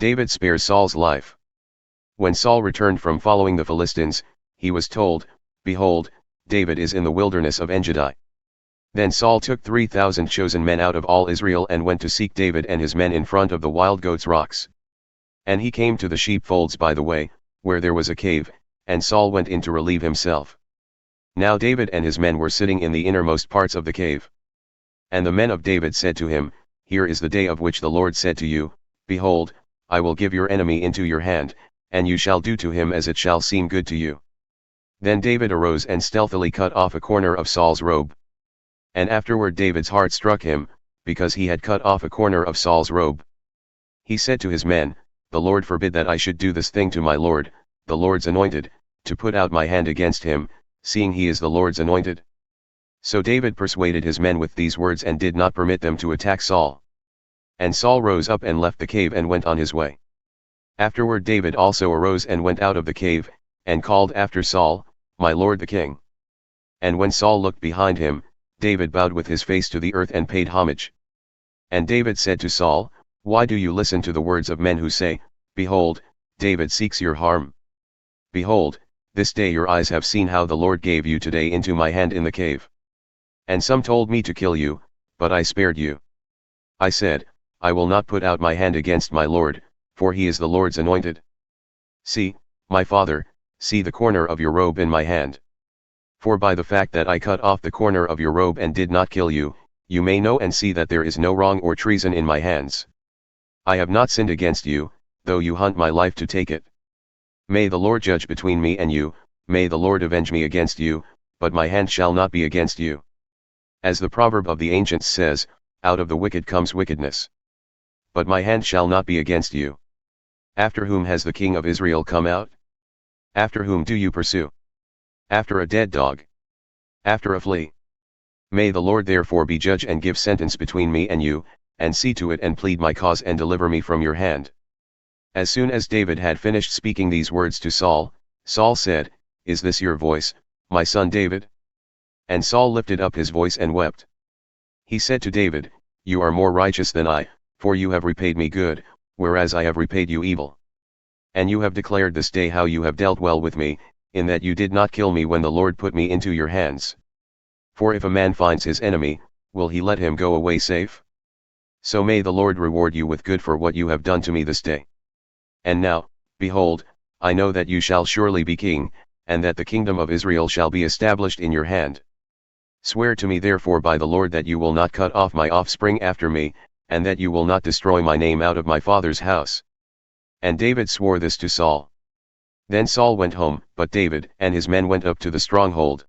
David spares Saul's life. When Saul returned from following the Philistines, he was told, "Behold, David is in the wilderness of Engedi." Then Saul took 3,000 chosen men out of all Israel and went to seek David and his men in front of the Wildgoats Rocks. And he came to the sheepfolds by the way, where there was a cave, and Saul went in to relieve himself. Now David and his men were sitting in the innermost parts of the cave. And the men of David said to him, "Here is the day of which the Lord said to you, Behold, I will give your enemy into your hand, and you shall do to him as it shall seem good to you." Then David arose and stealthily cut off a corner of Saul's robe. And afterward David's heart struck him, because he had cut off a corner of Saul's robe. He said to his men, "The Lord forbid that I should do this thing to my Lord, the Lord's anointed, to put out my hand against him, seeing he is the Lord's anointed." So David persuaded his men with these words and did not permit them to attack Saul. And Saul rose up and left the cave and went on his way. Afterward David also arose and went out of the cave, and called after Saul, "My lord the king." And when Saul looked behind him, David bowed with his face to the earth and paid homage. And David said to Saul, "Why do you listen to the words of men who say, Behold, David seeks your harm? Behold, this day your eyes have seen how the Lord gave you today into my hand in the cave. And some told me to kill you, but I spared you. I said, I will not put out my hand against my Lord, for he is the Lord's anointed. See, my father, see the corner of your robe in my hand. For by the fact that I cut off the corner of your robe and did not kill you, you may know and see that there is no wrong or treason in my hands. I have not sinned against you, though you hunt my life to take it. May the Lord judge between me and you, may the Lord avenge me against you, but my hand shall not be against you. As the proverb of the ancients says, out of the wicked comes wickedness. But my hand shall not be against you. After whom has the king of Israel come out? After whom do you pursue? After a dead dog? After a flea? May the Lord therefore be judge and give sentence between me and you, and see to it and plead my cause and deliver me from your hand." As soon as David had finished speaking these words to Saul, Saul said, "Is this your voice, my son David?" And Saul lifted up his voice and wept. He said to David, "You are more righteous than I, for you have repaid me good, whereas I have repaid you evil. And you have declared this day how you have dealt well with me, in that you did not kill me when the Lord put me into your hands. For if a man finds his enemy, will he let him go away safe? So may the Lord reward you with good for what you have done to me this day. And now, behold, I know that you shall surely be king, and that the kingdom of Israel shall be established in your hand. Swear to me therefore by the Lord that you will not cut off my offspring after me, and that you will not destroy my name out of my father's house." And David swore this to Saul. Then Saul went home, but David and his men went up to the stronghold.